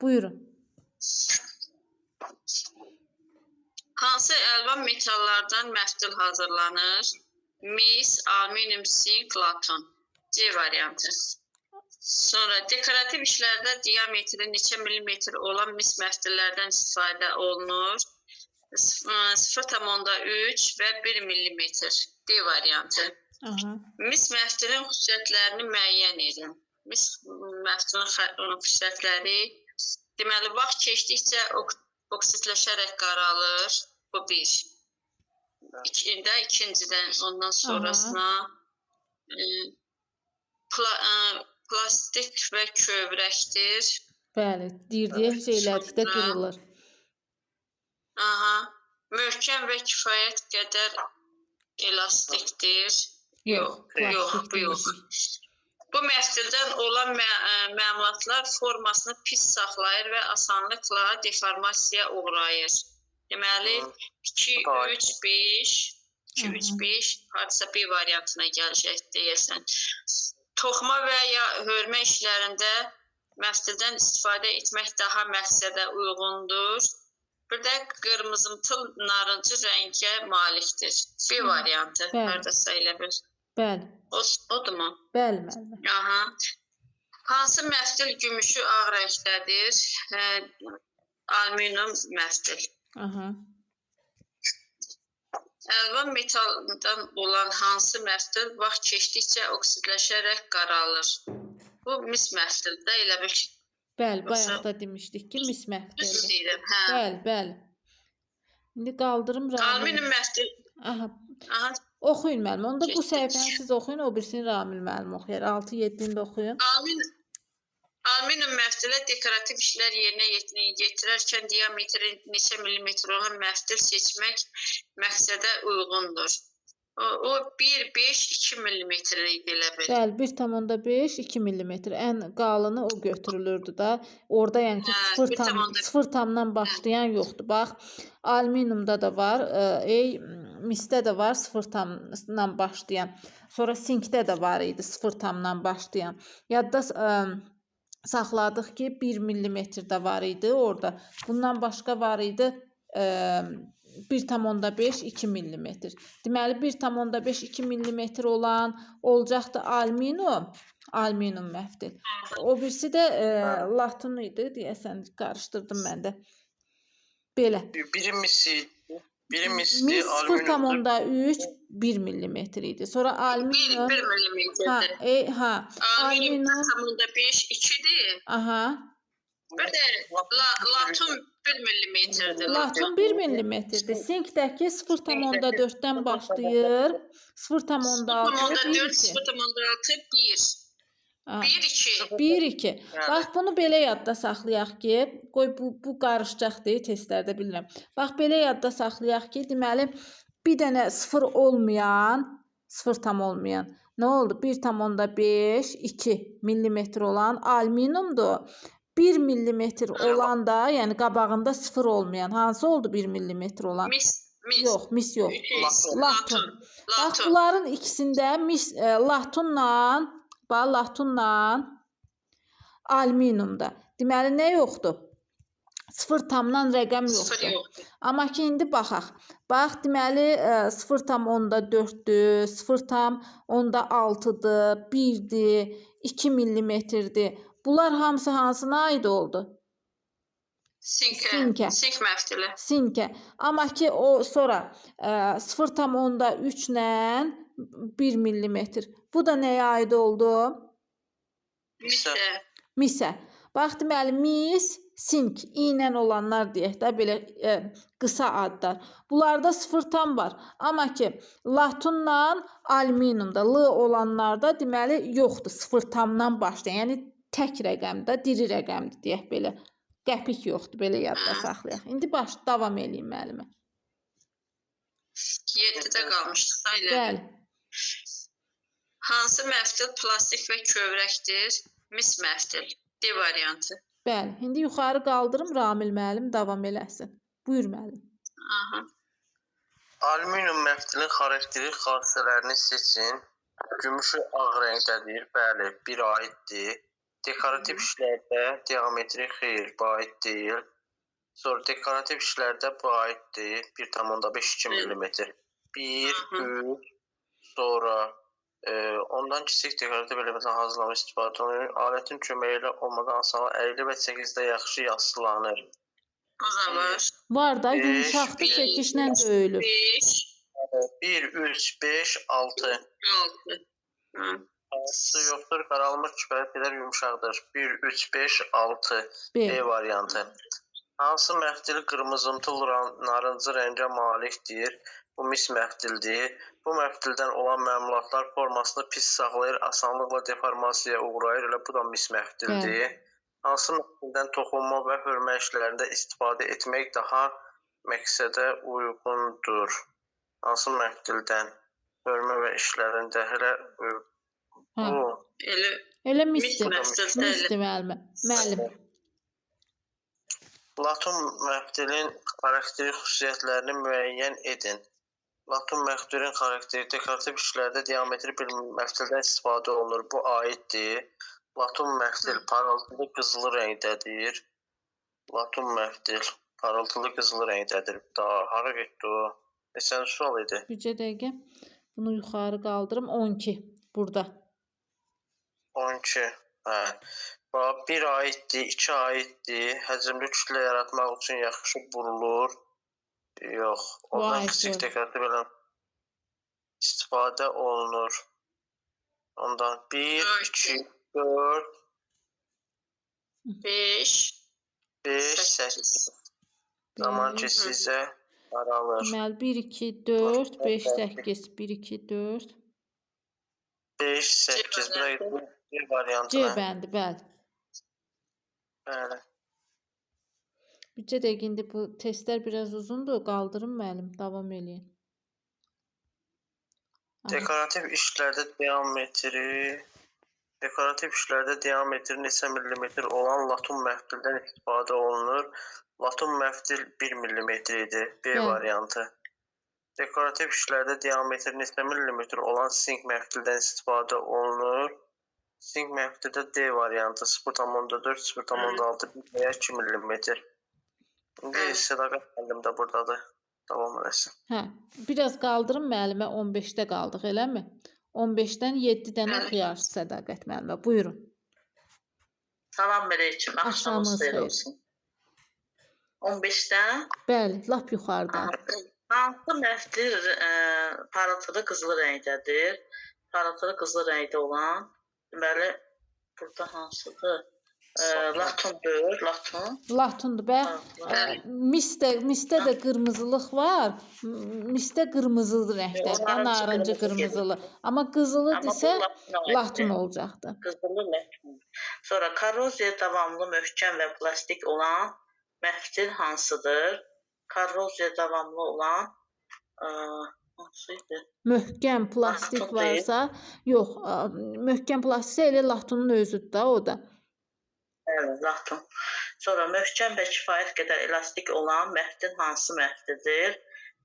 Buyurun. Hansı əlvan metallardan məftil hazırlanır? Mis, alüminium, sink, laton. C variantı. Sonra dekorativ işlərdə diametri neçə millimetr olan mis məftillərdən istifadə olunur? 0,3 və 1 millimetr. D variantı. Mis məftilin xüsusiyyətlərini müəyyən edin. Mis məftilin xüsusiyyətləri deməli, vaxt keçdikcə oksidləşərək qaralır. Bu bir. İkincidən ondan sonrasına plastik və kövrəkdir. Bəli, dirdiyə şeylədikdə qırılır. Möhkəm və kifayət qədər elastikdir. Yox, bu yox. Bu məftildən olan məmulatlar formasını pis saxlayır və asanlıqla deformasiyaya uğrayır. Deməli, 2, 3, 5, hadisə B variantına gələcək deyəsən. Toxuma və ya hörmə işlərində məftildən istifadə etmək daha məqsədə uyğundur. Bir də qırmızımtıl narıncı rəngə malikdir. B variantı, haradasa elə bir. Bəli. Odur mu? Bəli, müəllimə. Hansı məftil gümüşü ağ rəngdədir? Alüminium məftil. Əlvan metaldan olan hansı məftil vaxt keçdikcə oksidləşərək qaralır? Bu mis məftildə elə bir ki. Bəli, bayaq da demişdik ki, mis məftildir. Bəli. İndi qaldırım Ramil. Alüminium məftil. Oxuyun müəllim. Onda bu səhifəni siz oxuyun, o birisini Ramil müəllim oxuyar. 6-7-ni də oxuyun. Alüminium məftilə dekorativ işlər yerinə yetirərkən diametri neçə millimetr olan məftil seçmək məqsədə uyğundur. O 1, 5, 2 millimetr idi elə bil. Bəli, 1,5, 2 millimetr. Ən qalını o götürülürdü da. Orada yəni ki, 0,dan başlayan yoxdur. Bax, alüminiumda da var, misdə də var 0,dan başlayan. Sonra sinkdə də var idi 0,dan başlayan. Yadda saxladıq ki, 1 millimetr də var idi orada. Bundan başqa var idi 1,5, 2 millimetr. Deməli, 1,5, 2 millimetr olan olacaqdı alüminium məftil. O birisi də laton idi, deyəsən, qarışdırdım mən də. Belə. Mis 0,3, 1 millimetr idi. Sonra alüminium 1 millimetrdir. Alüminium 0,5, 2'dir. Bir də laton 1 millimetrdir. Laton 1 millimetrdir. Sinkdəki 0,4-dən başlayır. 0,6, 0,4, 0,6, 1. 1, 2. Bax, bunu belə yadda saxlayaq ki, qoy bu qarışacaqdır, testlərdə bilirəm. Bax, belə yadda saxlayaq ki, deməli, bir dənə 0 olmayan, 0,5 olmayan, nə oldu? 1,5, 2 millimetr olan alüminiumdur. 1 millimetr olan da, yəni qabağında 0 olmayan, hansı oldu 1 millimetr olan? Yox, mis yox. Laton. Bax, bunların ikisində latonla alüminiumda. Deməli, nə yoxdur? 0,dan rəqəm yoxdur. Amma ki, indi baxaq. Bax, deməli, 0,4-dür, 0,6-dır, 1-dir, 2 millimetrdir. Bunlar hamısı hansına aid oldu? Sinkə. Sink məftilə. Sinkə. Amma ki, o sonra 0,3 ilə 1 millimetr. Bu da nəyə aid oldu? Misə. Bax, deməli, mis, sink, ilə olanlar deyək də, belə qısa adlar. Bunlarda 0,dan var. Amma ki, latonla alüminiumda, L olanlarda deməli yoxdur. 0,dan başlayan, yəni tək rəqəmdə, diri rəqəmdir deyək belə. Qəpik yoxdur, belə yadda saxlayaq. İndi davam edeyim müəllimə. 7-də qalmışdıq da elə. Bəli. Hansı məftil plastik və kövrəkdir? Mis məftil. D variantı. Bəli. İndi yuxarı qaldırım, Ramil müəllim davam eləsin. Buyur müəllim. Alüminium məftilin xarakterik xassələrini seçin. Gümüşü ağ rəngdədir. Bəli, bir aiddir. Dekorativ işlərdə diametri xeyr, bu aid deyil. Sonra dekorativ işlərdə bu aiddir. 1,5-2 mm. 1, 3, sonra ondan kiçik dekorativ elementdən hazırlanmış istifadə olunur. Alətin köməyi ilə olmadan asanlıqla əyilir və çəkicdə yaxşı yassılanır. O da var. Var da Beş, yumşaqdır, bir, çəkişlə döyülür. 5, 1, 3, 5, 6. 6. Altısı yoxdur, qaralmış kifayət qədər yumşaqdır. 1, 3, 5, 6. B. B variantı. Hansı məftil qırmızımtıl narıncı rəngə malikdir? Bu mis məftildir. Bu məftildən olan məmulatlar formasını pis saxlayır, asanlıqla deformasiyaya uğrayır. Elə bu da mis məftildir. Hansı məftildən toxunma və hörmə işlərində istifadə etmək daha məqsədə uyğundur? Hansı məftildən hörmə və işlərində Hə. bu Elə misdir. məftildə Misdir müəllim. Latum məftilin xarakterik xüsusiyyətlərini müəyyən edin. Latum məftilin xarakteri dekorativ işlərdə diametri bir məftildən istifadə olunur. Bu aiddir. Latum məftil parıltılı qızılı rəngdədir. Latum məftil parıltılı qızılı rəngdədir. Daha hara getdi o? Neçənci sual idi? Bircə dəqiqə. Bunu yuxarı qaldırım. 12 burada. 12. Hə. Bax, 1 aiddir, 2 aiddir. Həcmli kütlə yaratmaq üçün yaxşı burulur. Yox. Ondan aid kiçik deyil. dekorativ element istifadə olunur. Ondan 1, 2, 4, 5, 5, 8. Zaman keçdikcə aralır. Deməli 1 2 4 5 8 1 2 4 5, 8. Bu bir C variantına. bəndi, bəli. Bəli. Bircə dəqiqə indi bu testlər biraz uzundur. Qaldırın müəllim, davam eləyin. Dekorativ işlərdə diametri neçə millimetr olan latum məftildən istifadə olunur. Latum məftil 1 millimetr idi. B Bəli. variantı. Dekorativ işlərdə diametri neçə millimetr olan sink məftildən istifadə olunur. Sink məftildə D variantı 0,4, 0,6, 1 və ya 2 millimetr. İndi Sədaqət müəllim də buradadır. Davam eləsin. Hə, biraz qaldırın müəllimə 15-də qaldıq, eləmi? 15-dən 7 dənə oxuyar Sədaqət müəllimə. Buyurun. Salam aleyküm. Axşamınız xeyir olsun. 15-dən Bəli, lap yuxarıda. hansı məftil parıltılı qızılı rəngdədir? Parıltılı qızılı rəngdə olan, deməli, burada hansıdır? Latundur, latun. Latundur bə. Misdə də qırmızılıq var. Misdə qırmızılı rəngdədir, narıncı qırmızılı. Amma qızılı desə latun olacaqdı. Qızılı latun. Sonra korroziya davamlı möhkəm və plastik olan məftil hansıdır? Korroziya davamlı olan hansıydı? Möhkəm plastik Latun deyil. varsa, yox, möhkəm plastik elə latunun özüdür da o da. Evet, latun. Sonra möhkəm və kifayət qədər elastik olan məftil hansı məftildir?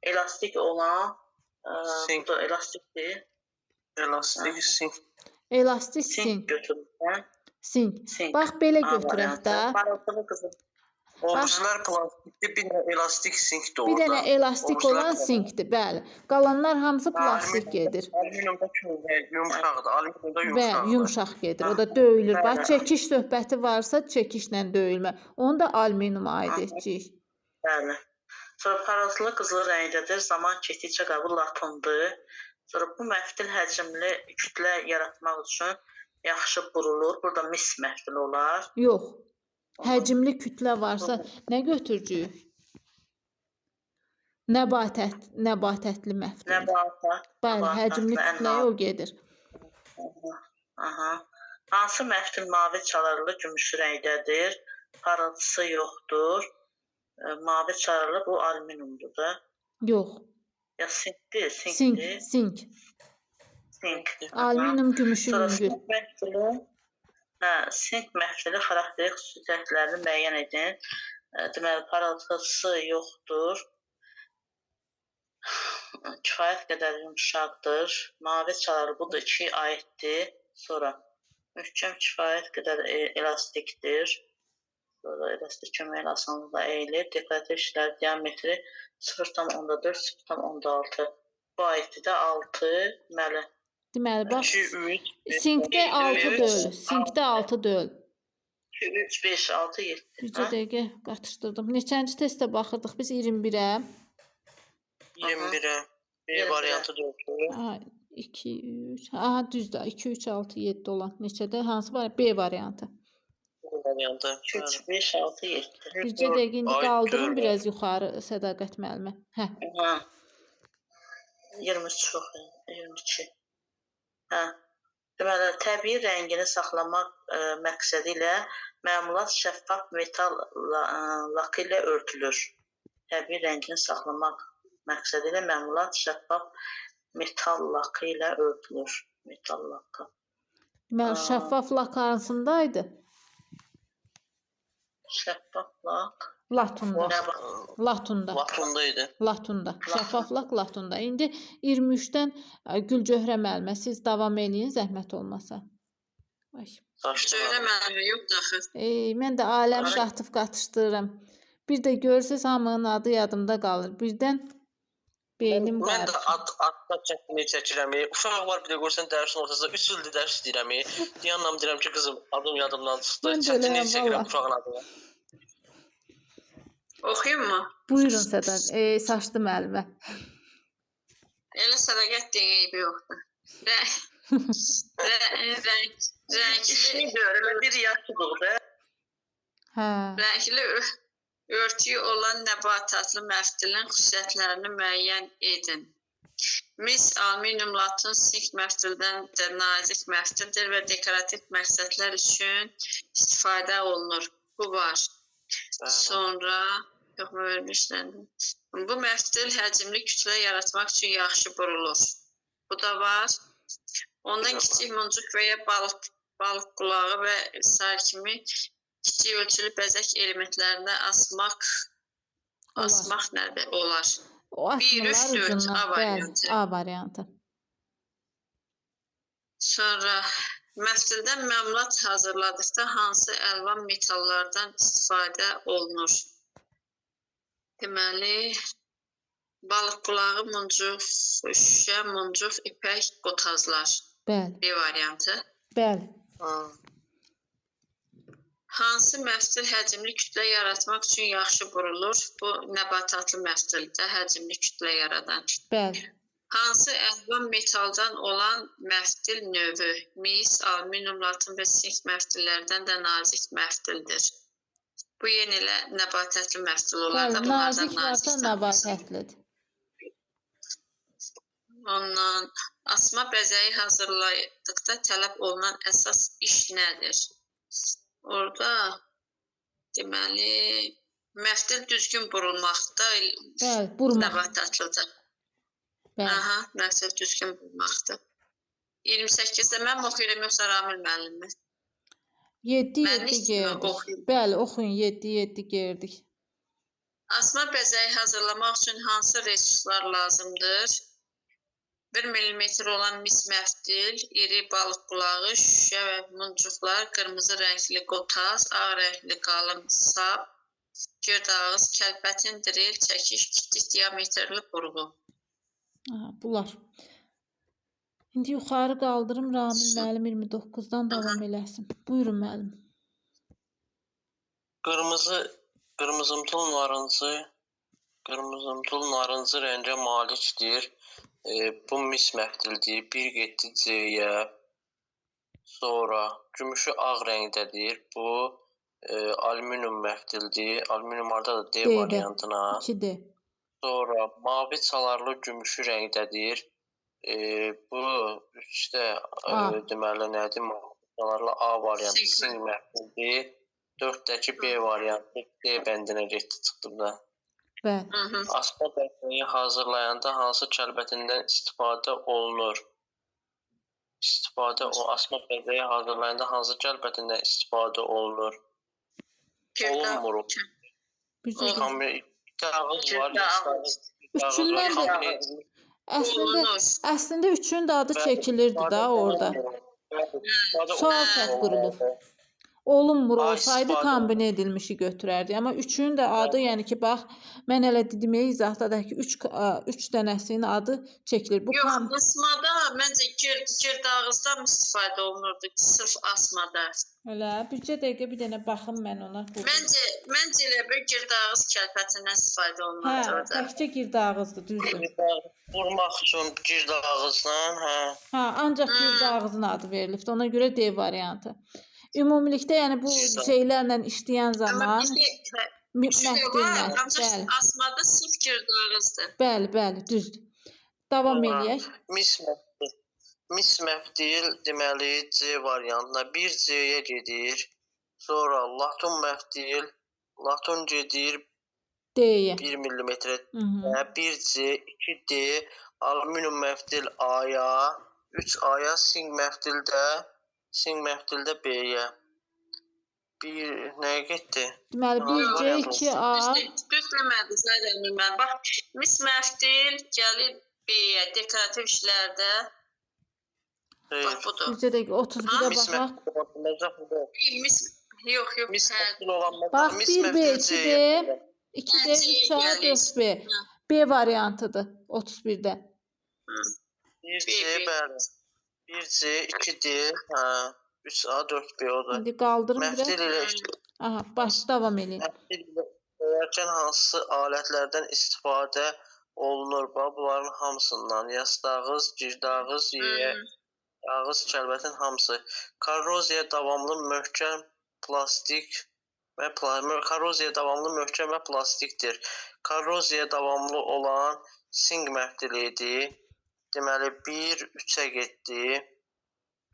Elastik olan, Sink. bu da elastikdir. Elastik sink. Elastik Sink sink. götürürsən. Sink. Sink. Bax belə götürək də. Parıltılı qızıl. Orijinal plastikdir, bir də elastik sink də Bir orada. dənə elastik Orijinal olan sinkdir, bəli. Qalanlar hamısı plastik gedir. Alüminiumda yumşaqdır, alüminiumda Və yumşaqdır. yumşaq gedir. O da döyülür. Bəli. Bax çəkiş söhbəti varsa çəkişlə döyülmə. Onu da alüminiuma aid etcəyik. Bəli. Sonra parıltılı qızıl rəngdədir. Zaman keçdikcə qabı latundur. Sonra bu məftil həcmli kütlə yaratmaq üçün yaxşı burulur. Burada mis məftil olar. Yox. Həcmli kütlə varsa nə götürcüyük? Nəbatətli məftil. Nəbatat. Bəli, həcmli nəbatatlı, kütləyə o gedir. Aha. Hansı məftil mavi çalarlı gümüş rəngdədir? Parıltısı yoxdur. Mavi çalarlı bu alüminiumdur da. Yox. Ya sinkdir, Sink, sinkdir. sink. Sink. Alüminium gümüşü Sonra yüngül. sink məfili, sink məfili xarakterik xüsusiyyətlərini müəyyən edin. Deməli, parıltısı yoxdur. Kifayət qədər yumşaqdır. Mavi çalarlı bu da 2 aiddir. Sonra Möhkəm kifayət qədər elastikdir. Burada elastik köməklə asanlıqla əyilir. Dekorativ işlər diametri 0,4, 0,6. Bu ayeti də 6. Deməli, Deməli, bax, 2, 3, sinkdə 6 deyil. Sinkdə 6 deyil. 2, 3, 5, 6, 7. Bircə dəqiqə qatışdırdım. Neçənci testə baxırdıq biz? 21-ə. 21-ə. B variantı 4. Aha, 2, 3. Aha, düzdür. 2, 3, 6, 7 olan. Neçədə? Hansı var? B variantı. Bu variantı. 2, 3, 5, 6, 7. Bircə dəqiqə indi Ay, qaldırın görürəm. biraz yuxarı Sədaqət müəllimə. Hə. Aha. 23 çox, 22. Hə. Deməli, təbii rəngini saxlamaq məqsədi ilə məmulat şəffaf metal lakı ilə örtülür. Təbii rəngini saxlamaq məqsədi ilə məmulat şəffaf metal lakı ilə örtülür. Metal lakı. Deməli, şəffaf lak arasındaydı. Şəffaf lak. Latunda. Nə var? Latunda. Latundaydı. Latunda. Şəffaf lak latunda. İndi 23-dən Gülcöhrə müəllimə siz davam eləyin zəhmət olmasa. Ay. Söylə mənimə yoxdur axı. Mən də aləm qatıb qatışdırıram. Bir də görürsüz hamının adı yadımda qalır. Birdən beynim Mən də qarışır. adda çəkməyi çəkirəm. Uşaq var bir də görsən dərsin ortasında 3 ildir dərs istəyirəm. Deyənnə deyirəm ki, qızım adım yadımdan çıxdı. Mən də Çətinlik eləyəm, çəkirəm valla. uşağın adını. Oxuyum mu? Buyurun Sədaq. Saçlı müəllimə. Elə sədaqət deyib yoxdur. Rəngli Elə bir yaşlıdır. Hə. Rəngli örtüyü olan nəbatatlı məftilin xüsusiyyətlərini müəyyən edin. Mis alüminium latun sink məftildən də nazik məftildir və dekorativ məqsədlər üçün istifadə olunur. Bu var. Sonra yox mu vermişlər? Bu məftil həcmli kütlə yaratmaq üçün yaxşı burulur. Bu da var. Ondan kiçik muncuq və ya balıq qulağı və sair kimi kiçik ölçülü bəzək elementlərini asmaq nədir? Olar. O Bir, üç, asmalar dörd, ucundan. A variantı. Bəli, A variantı. Sonra məftildən məmulat hazırladıqda hansı əlvan metallardan istifadə olunur? Deməli, balıq qulağı, muncuq, şüşə, muncuq, ipək, qotazlar. Bəli, B variantı. bəli. Hansı məftil həcmli kütlə yaratmaq üçün yaxşı burulur? Bu nəbatatlı məftildə həcmli kütlə yaradan. Bəli. Hansı əlvan metaldan olan məftil növü? Mis, alüminium, latun və sink məftillərdən də nazik məftildir. Bu yenə elə nəbatətli məftil olar da Bəli, nazik bunlardan varsa nazik. nəbatətlidir. Ondan asma bəzəyi hazırladıqda tələb olunan əsas iş nədir? Orada deməli məftil düzgün burulmaqda Bəli, burmaq. nəbatatlıdır. Bəli. Aha, məftil düzgün burulmaqdır. 28-də mən oxuyuram yoxsa Ramil müəllimmi? 7-7 Mənlik kimi gerdik. oxuyun. Bəli, oxuyun 7-7 gerdik. Asma bəzəyi hazırlamaq üçün hansı resurslar lazımdır? 1 mm olan mis məftil, iri balıq qulağı, şüşə və muncuqlar, qırmızı rəngli qotaz, ağ rəngli qalın sap, girdağız, kəlbətin dril, çəkiş, kiçik diametrli burğu. Aha, bunlar. İndi yuxarı qaldırım Ramil müəllim 29-dan davam eləsin. Buyurun müəllim. Qırmızımtıl narıncı rəngə malikdir. Bu mis məftildir. 1 C-yə. Sonra gümüşü ağ rəngdədir. Bu alüminium məftildir. Alüminium hardadır? D D-də. variantına. 2D. Sonra mavi çalarlı gümüşü rəngdədir. Bu üstə deməli nədir? Mavi çalarlı A variantı. Sink məftildir. 4-dəki B variantı D bəndinə getdi çıxdı da. Bəli. Asma bəzəyi hazırlayanda hansı kəlbətindən istifadə olunur? Asma bəzəyi hazırlayanda hansı kəlbətindən istifadə olunur? Olunmur. Bircə Kağız var, Üçündən də əslində üçün də adı çəkilirdi da orada. Sual səhv qurulur. Olunmur Ay, olsaydı istifadə kombinə edilmişi götürərdi. Amma üçünün də adı, yəni ki, bax, mən elə dedim, izahda da ki, üç dənəsinin adı çəkilir. Bu Yox, asmada məncə girdağızdan istifadə olunurdu, sırf asmada. Elə bircə dəqiqə bir dənə baxım mən ona. Məncə elə bir girdağız kəlfətindən istifadə Hə, olunurdu orada. təkcə girdağızdır, düzdür. Vurmaq üçün girdağızdan, hə. Hə, ancaq girdağızın adı verilibdi. Ona görə D variantı. Ümumilikdə, yəni bu şeylərlə işləyən zaman məhdillə, bəli. Asmada sırf girdağızdır. Bəli, düzdür. Davam eləyək. Mis məhdil deməli C variantına 1C-yə gedir. Sonra latun məhdil, latun gedir D-yə. 1 millimetrə, 1C, 2D, alüminium məhdil A-ya, 3A-ya, sing məhdil də B-yə. Nəyə getdi? Deməli 1C, 2A. Düzləmədi zərəmi mən. Bax, mis məhdil gəlir B-yə, dekorativ işlərdə. Bax, budur. Bircə dəqiqə 31-ə baxaq. Yox. Mis məhdil olan Bax, 1B, 2D, 2D, 3A, 4B. B variantıdır 31-də. 1C, bəli. 1C, 2D, hə. 3A, 4B o da. İndi qaldırım biraz. Məhdil ilə işləyir. Aha, baş davam edin. Məhdil ilə işləyərkən hansı alətlərdən istifadə olunur? Bunların hamısından. Yastağız, girdağız, yağız, kəlbətin hamısı. Korroziya davamlı möhkəm plastik və plastikdir. Korroziya davamlı olan sing məhdili idi. Deməli 1-3-ə getdi.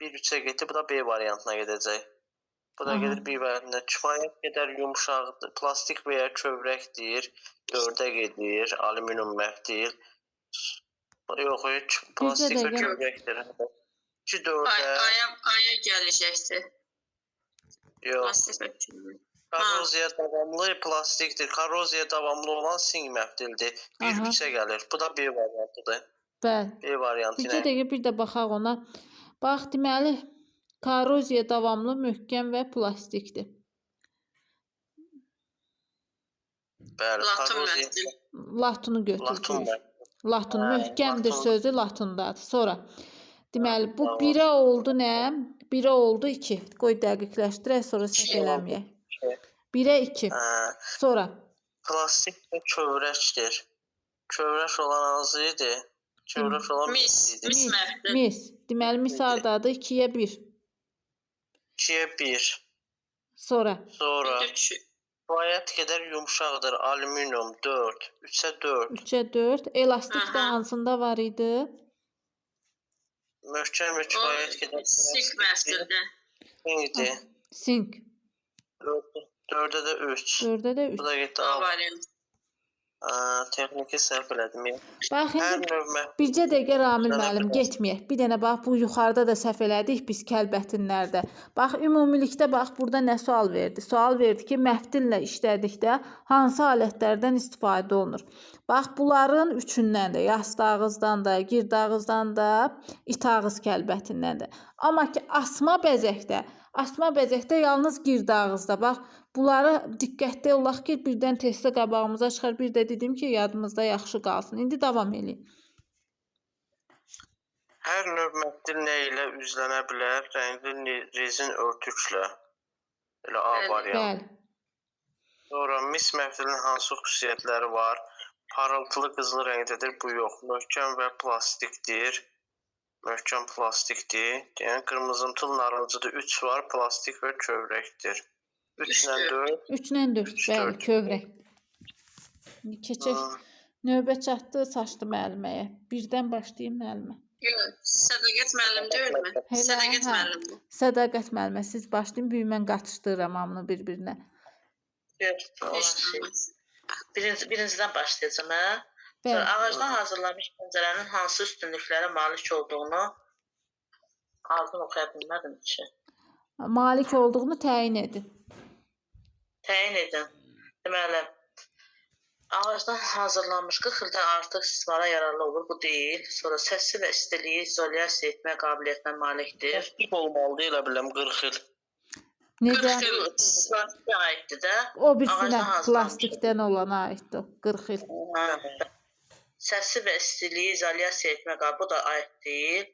1-3-ə getdi. Bu da B variantına gedəcək. Bu da gedir B variantına. Kifayət qədər yumşaqdır. Plastik və ya kövrəkdir. 4-ə gedir. Alüminium məhdil. Yox, plastik və kövrəkdir. 2-4-ə. Aya gələcəkdir. Yox. Korroziya davamlı plastikdir. Korroziya davamlı olan sing məhdildir. 1-3-ə gəlir. Bu da B variantıdır. Bəli. B variantı ilə. Bircə dəqiqə bir də baxaq ona. Bax, deməli, korroziya davamlı, möhkəm və plastikdir. Bəli, korroziya. Latunu götürürük. Latun, möhkəmdir sözü latundadır. Sonra, deməli, bu 1-ə oldu nə? 1-ə oldu 2. Qoy dəqiqləşdirək, sonra səhv eləməyək. 1-ə 2. Sonra. Plastik və kövrəkdir. Kövrək olan hansı idi? Kövrək olan mis. Deməli, mis hardadır? 2-yə 1. 2-yə 1. Sonra. Kifayət qədər yumşaqdır. Alüminium 4. 3-ə 4. 3-ə 4. Elastik də hansında var idi? Möhkəm və kifayət qədər. Sink məhdildə. Sink. 4-də də 3. 4-də də 3. Bu da getdi A variantı. Texniki səhv elədim. Bax, indi bircə dəqiqə Ramil müəllim, getməyək. Bir dənə bax, bu yuxarıda da səhv elədik biz kəlbətinlərdə. Bax, ümumilikdə bax, burada nə sual verdi? Sual verdi ki, məhdillə işlədikdə hansı alətlərdən istifadə olunur? Bax, bunların üçündən də, yastağızdan da, girdağızdan da, itağız kəlbətindən də. Amma ki, asma bəzəkdə yalnız girdağızda. Bax, bunları diqqətli olaq ki, birdən testdə qabağımıza çıxar. Bir də dedim ki, yadımızda yaxşı qalsın. İndi davam edin. Hər növ məhdil nə ilə üzlənə bilər? Rəngli rezin örtüklə. Elə A variantı. Bəli. Sonra mis məhdilin hansı xüsusiyyətləri var? Parıltılı qızılı rəngdədir, bu yox. Möhkəm və plastikdir. Möhkəm plastikdir. Yəni, qırmızımtıl narıncıdır. 3 var, plastik və kövrəkdir. 3-lə 4. 3-lə 4, bəli, kövrək. Keçək. Növbə çatdı Saçlı müəlliməyə. Birdən başlayayım müəllimə. Yox, Sədaqət müəllim deyilmi? Sədaqət müəllimdir. Sədaqət müəllimə, siz başlayın, büyü mən qatışdırıram hamını bir-birinə. Birincidən başlayacağım, hə? Sonra ağacdan hazırlanmış pəncərənin hansı üstünlüklərə malik olduğunu altın oxuya bilmədim ki. Malik olduğunu təyin edin. Təyin edin. Deməli, Ağacdan hazırlanmış 40 ildən artıq istismara yararlı olur. Bu deyil. Sonra səsi və istiliyi izolyasiya etmə qabiliyyətinə malikdir. Plastik olmalıdır, elə biləm 40 il. Necə? 40 il. Plastikə aiddir də. O birisinə Ağacdan hazırlanmış. plastikdən olana aiddir o 40 il. Hə. Səsi və istiliyi izolyasiya etmə qabiliyyətinə bu da aid deyil.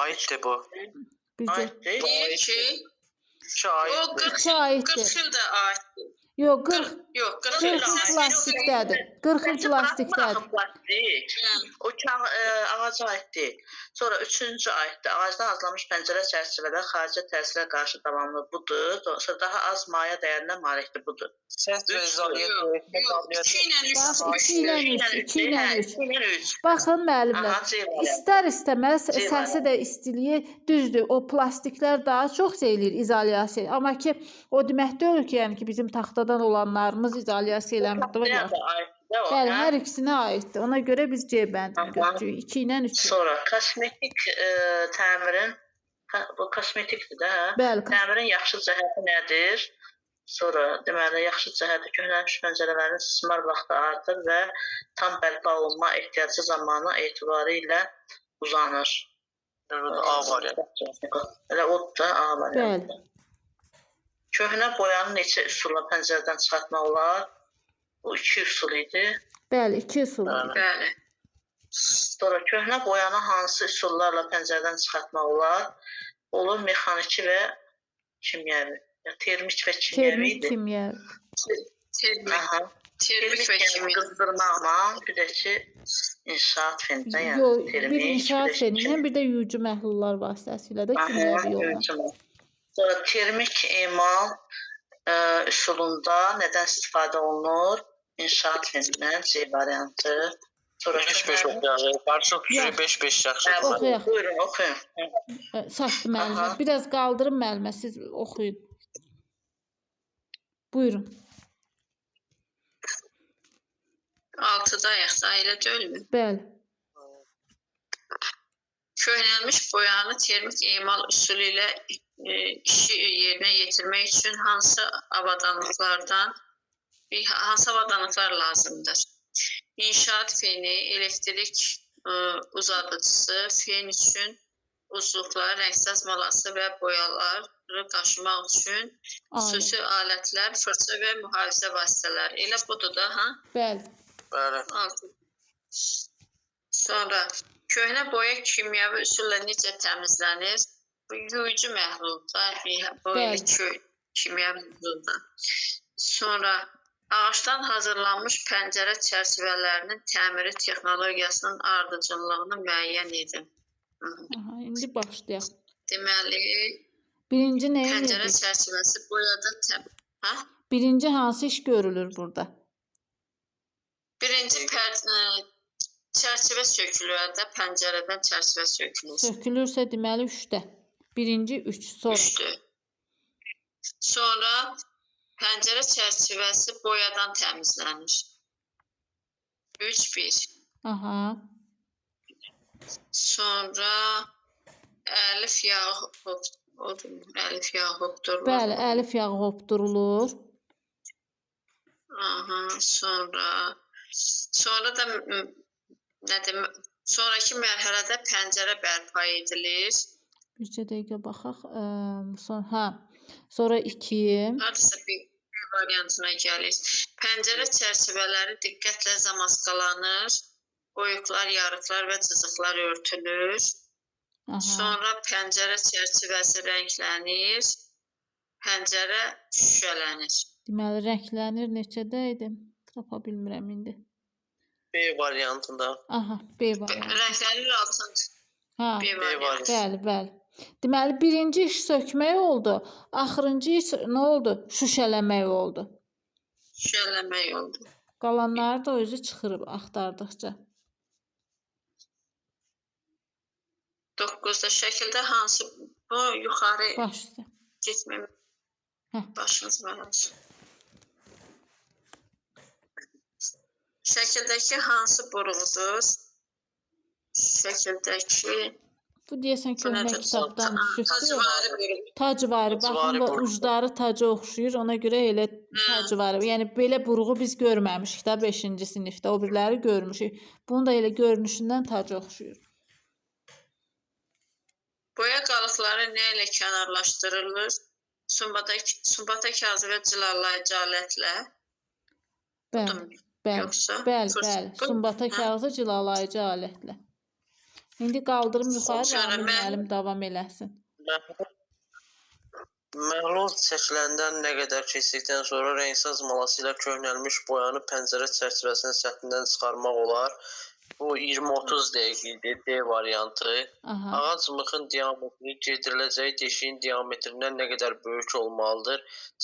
Aiddir bu. Bircə. Aid deyil. Deyir ki, İki o aiddir. 40 İki aiddir. 40 il də aiddir. Yox, 40 Yox, 40 40 il il aiddir. plastikdədir. 40 il plastikdədir. Plastik. O ağaca aid deyil. Sonra üçüncü aiddir. Ağacdan hazırlanmış pəncərə çərçivədə xarici təsirə qarşı davamlı budur. Sonra daha az maya dəyərinə malikdir budur. Səs və izolyasiya etmə qabiliyyəti. Bax, 2 ilə 3, 2 ilə 3. 2 ilə 3. Baxın müəllimlər, Aha, C variantı. istər-istəməz C səsi də istiliyi düzdür. O plastiklər daha çox eləyir izolyasiya. Amma ki o demək deyil ki, yəni ki bizim taxtadan olanlarımız izolyasiya eləmir. Bəli, hər ikisinə aiddir. Ona görə biz C bəndini götürürük. 2 ilə 3. Sonra kosmetik təmirin bu kosmetikdir də, hə? Bəli, Təmirin yaxşı cəhəti nədir? Sonra deməli yaxşı cəhəti köhnəlmiş pəncərələrin istismar vaxtı artır və tam bərpa olunma ehtiyacı zamanı etibarı ilə uzanır. A variantı. Elə o da A variantı. bəli. Köhnə boyanı neçə üsulla pəncərədən çıxartmaq olar? Bu 2 üsul idi. Bəli, 2 üsul. Bəli. Sonra köhnə boyanı hansı üsullarla pəncərədən çıxartmaq olar? Olur mexaniki və kimyəvi. Ya termik və kimyəvi Termik idi. kimya. Termik, Aha. termik və kimya. Qızdırmaqla, bir də ki inşaat fenindən, yəni Yox, termik, bir inşaat də ki, feni ilə bir də yuyucu məhlullar vasitəsilə də kimyəvi yolla. yuyucu. Sonra termik emal üsulunda nədən istifadə olunur? İnşaat fenindən C variantı. Sonra 5-5 oxuyaq. Qarşılıq 5-5 yaxşıdır. Oxuyaq. Buyurun, oxuyun. Saçdı müəllimə. Aha. Biraz qaldırın müəllimə, siz oxuyun. Buyurun. 6-da ayaqda elə deyilmi? Bəli. Köhnəlmiş boyanı termik emal üsulu ilə işi yerinə yetirmək üçün hansı avadanlıqlar lazımdır? İnşaat feni, elektrik uzadıcısı, fen üçün uzluqlar, rəngsaz malası və boyaları qaşımaq üçün xüsusi alətlər, fırça və mühafizə vasitələri. Elə budur da, ha? Bəli. Bəli. 6. Sonra köhnə boya kimyəvi üsulla necə təmizlənir? Bu yuyucu məhlulda, boya kimyəvi məhlulda. Sonra ağacdan hazırlanmış pəncərə çərçivələrinin təmiri texnologiyasının ardıcıllığını müəyyən edin. Aha, indi başlayaq. Deməli, Birinci nə pəncərə edir? çərçivəsi boyada Birinci hansı iş görülür burada? birinci çərçivə sökülür də, pəncərədən çərçivə sökülür. Sökülürsə deməli 3-də. Birinci 3, sonra. 3-dür. Sonra pəncərə çərçivəsi boyadan təmizlənir. 3-1. Aha. Sonra əlif yağı hopdurulur. Bəli, əlif yağı hopdurulur. Aha, sonra da sonraki mərhələdə pəncərə bərpa edilir. Bircə dəqiqə baxaq. Sonra 2. Hardasa bir variantına gəlir. Pəncərə çərçivələri diqqətlə zamaskalanır. Oyuqlar, yarıqlar və cızıqlar örtülür. Aha. Sonra pəncərə çərçivəsi rənglənir. Pəncərə şüşələnir. Deməli rənglənir neçədə idi? Tapa bilmirəm indi. B variantında. Aha, B variantı. Rənglənir 6-cı. Ha, B variantı. bəli, bəli. Deməli birinci iş sökmək oldu. Axırıncı iş nə oldu? Şüşələmək oldu. Şüşələmək oldu. Qalanları da özü çıxırıb axtardıqca. 9-da şəkildə hansı bu yuxarı Baş üstə. getməm. Başınız var olsun. Şəkildəki hansı buruqdur? Şəkildəki Bu deyəsən köhnə Nədir? kitabdan düşübdür. Tacvari bölüm. Tacvari. Baxın Tacvari və burğu. ucları taca oxşuyur. Ona görə elə tacvari. Yəni belə burğu biz görməmişik də 5-ci sinifdə. O biriləri görmüşük. Bunun da elə görünüşündən taca oxşuyur. Boya qalıqları nə ilə kənarlaşdırılır? Sumbata kağızı və cilalayıcı alətlə. Bəli, bəli, Yoxsa? bəli. Sumbata kağızı cilalayıcı alətlə. İndi qaldırım yuxarı, Sonra Ramil müəllim davam eləsin. Məhlul çəkiləndən nə qədər keçdikdən sonra rəngsaz malası ilə köhnəlmiş boyanı pəncərə çərçivəsinin səthindən çıxarmaq olar. Bu 20-30 dəqiqədir, D variantı. Aha. Ağac mıxın diametri gediriləcəyi deşiyin diametrindən nə qədər böyük olmalıdır?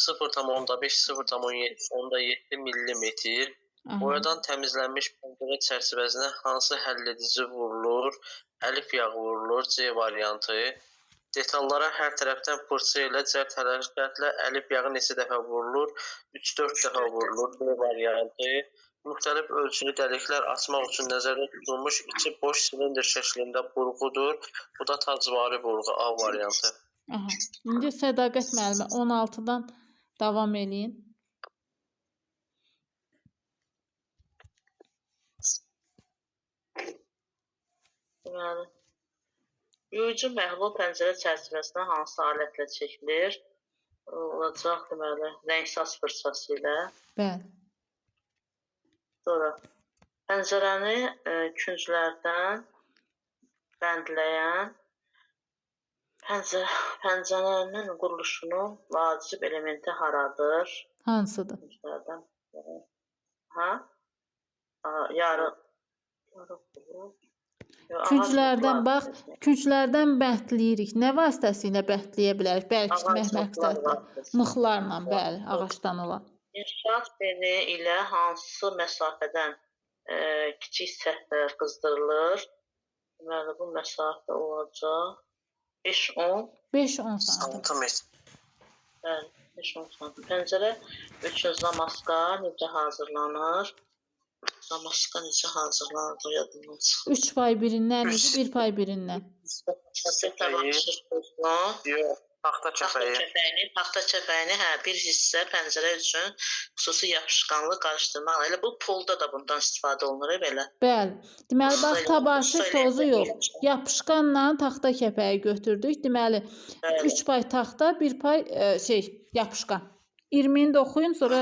0,5-0,7 millimetr. Aha. Boyadan təmizlənmiş pəncərə çərçivəsinə hansı həlledici vurulur? Əlif yağı vurulur, C variantı. Detallara hər tərəfdən fırça ilə cəld hərəkətlə əlif yağı neçə dəfə vurulur? 3-4 dəfə vurulur, B variantı. Müxtəlif ölçülü dəliklər açmaq üçün nəzərdə tutulmuş içi boş silindr şəklində burğudur. Bu da tacvari burğu, A variantı. Aha. İndi Sədaqət müəllimə 16-dan davam eləyin. Deməli, yuyucu məhlul pəncərə çərçivəsinə hansı alətlə çəkilir? Olacaq, deməli, rəngsaz fırçası ilə. Bəli. Sonra pəncərəni künclərdən bəndləyən pəncərənin quruluşunun vacib elementi haradır? Hansıdır? Künclərdən. Ha? Yarı. Künclərdən bax, künclərdən bəndləyirik. Nə vasitəsilə bəndləyə bilərik? Bərkitmək məqsədlə. Mıxlarla, bəli, ağacdan olan. İnşaat beni ilə hansı məsafədən kiçik səthlər qızdırılır? Deməli, bu məsafə olacaq 5-10. 5-10 sm. Bəli, 5-10 sm. Pəncərə üçün zamaska necə hazırlanır? Zamaska necə hazırlanır? Yadımdan çıxır. 3 pay birindən idi, 1 pay birindən. Yox, taxta kəpəyi. Taxta kəpəyini, hə, bir hissə pəncərə üçün xüsusi yapışqanlı qarışdırmaq. Elə bu pulda da bundan istifadə olunur belə. Bəli. Deməli, bax, tabaşir tozu yox. Yapışqanla taxta kəpəyi götürdük. Deməli, 3 pay taxta, 1 pay yapışqan. 20-ni də oxuyun, sonra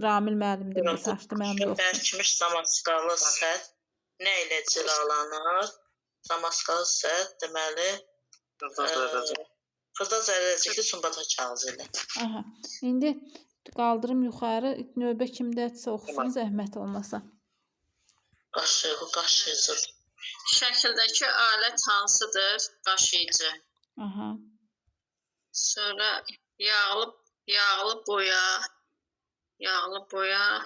Ramil müəllim də mesajdı, mənim də oxuyun. Bərkimiş zamaskalı səth nə ilə cilalanır? Zamaskalı səth, deməli, xırda zərrəcikli sumbata kağızı ilə. Aha. İndi qaldırım yuxarı, növbə kimdədirsə oxusun, zəhmət olmasa. Qaşıyıcı. Şəkildəki alət hansıdır? Qaşıyıcı. Aha. Sonra yağlı boya.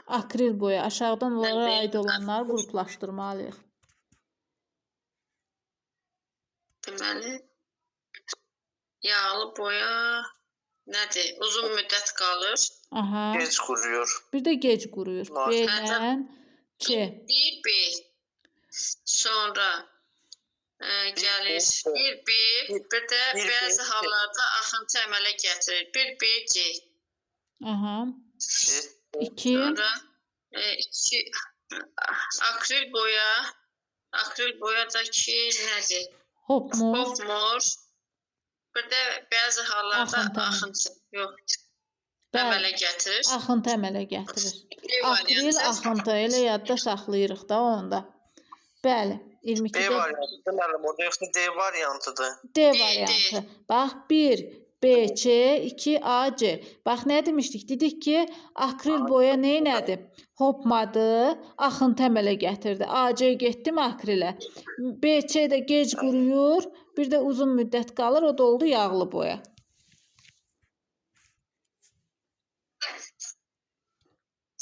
Akril boya. Aşağıdan onlara aid olanları qruplaşdırmalıyıq. Deməli, yağlı boya nədir? Uzun müddət qalır. Aha. Gec quruyur. Bir də gec quruyur. B-lə C. B. Sonra gəlir bir də bəzi hallarda axıntı əmələ gətirir. B, C. Aha. 2. Sonra 2 akril boyadakı nədir? Hopmor. Bir də bəzi hallarda axıntı əmələ gətirir. Axıntı əmələ gətirir. Akril axıntı elə yadda saxlayırıq da onda. Bəli, 22-də. B variantı, deməli, o yoxsa D variantıdır. D variantı. Bax, 1 B, C, 2 A, C. Bax, nə demişdik? Dedik ki, akril boya nədir? Hopmadı, axıntı əmələ gətirdi. A, C getdim akrilə. B, C də gec quruyur, bir də uzun müddət qalır, o da oldu yağlı boya.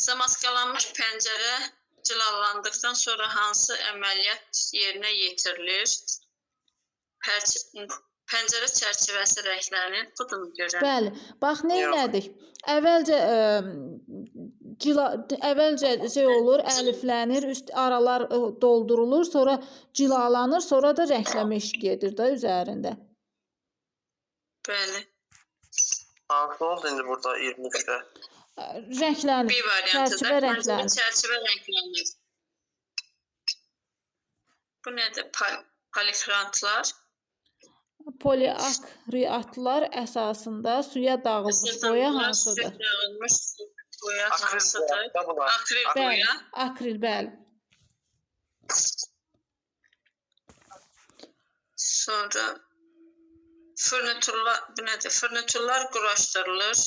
Zamaskalanmış pəncərə cilalandıqdan sonra hansı əməliyyat yerinə yetirilir? Pəncərə çərçivəsi rənglərini budur görürəm. Bəli. Bax, nə elədik? Əvvəlcə əvvəlcə şey olur, əliflənir, üst aralar doldurulur, sonra cilalanır, sonra da rənglənmə işi gedir də üzərində. Bəli. Hansı oldu indi burada 23-də? Rənglənir. Bir variantı da Çərçivə rənglənir. çərçivə rənglənir. Bu nədir? Polifrantlar. Poliakriatlar əsasında suya dağılmış boya hansıdır? Suya dağılmış boya Akril hansıdır? boya da bunlar. Akril Bəli, boya. akril, bəli. Sonra furniturlar, bu nədir? Furniturlar quraşdırılır.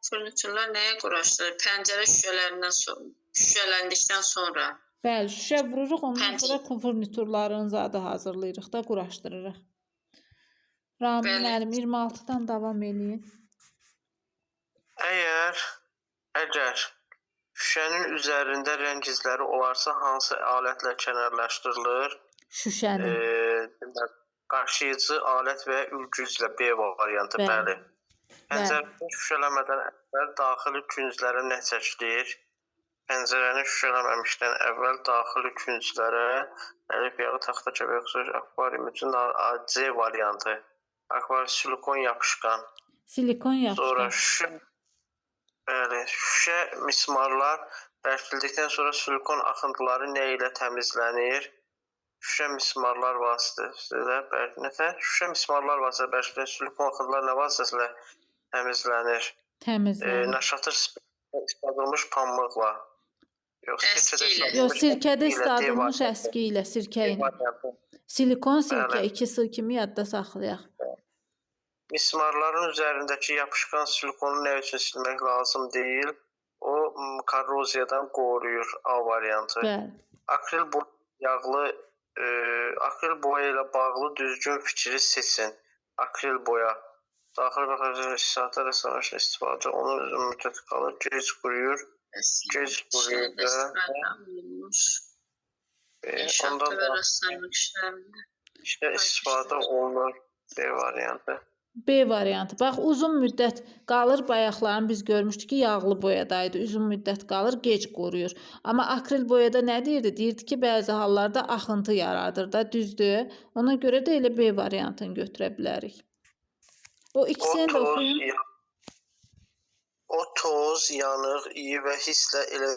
Furniturlar nəyə quraşdırılır? Pəncərə şüşələrindən sonra, şüşələndikdən sonra. Bəli, şüşə vururuq, ondan Pəncərə. sonra furniturların zadı hazırlayırıq da, quraşdırırıq. Ramin Bəli. müəllim 26-dan davam eləyin. Əgər şüşənin üzərində rəng izləri olarsa, hansı alətlə kənarlaşdırılır? Şüşənin. Qaşıyıcı alət və ülgüclə B variantı, Bəli. bəli. Pəncərəni şüşələmədən əvvəl daxili künclərə nə çəkilir? Pəncərəni şüşələməmişdən əvvəl daxili künclərə əlif yağı, taxta kəpək, xüsusi akvarium üçün C variantı. Akvarium silikon yapışqan. Silikon Sonra yapışqan. şüşə mismarlar bərkildikdən sonra silikon axıntıları nə ilə təmizlənir? Şüşə mismarlar vasitəsilə bərkilən silikon axıntıları nə vasitəsilə təmizlənir? Təmizlənir. Nəşatır isladılmış pambıqla. Əski ilə. Yox, sirkədə isladılmış əski ilə, sirkə ilə. Silikon sirkə, Bəli. ikisi kimi yadda saxlayaq. Mismarların üzərindəki yapışqan silikonu nə üçün silmək lazım deyil? O korroziyadan qoruyur, A variantı. Bəli. Akril boya ilə bağlı düzgün fikri seçin. Akril boya. Daxil və xarici istifadə rəssamlaşma istifadə onun uzun müddət qalır, gec quruyur. Gec quruyur da. Ondan da işte istifadə olunur B variantı. B variantı. Bax, uzun müddət qalır, bayaqların biz görmüşdük ki, yağlı boyadaydı. Uzun müddət qalır, gec qoruyur. Amma akril boyada nə deyirdi? Deyirdi ki, bəzi hallarda axıntı yaradır da, düzdür. Ona görə də elə B variantını götürə bilərik. O ikisini də oxuyun. O toz, yanıq, iyi və hisslə elə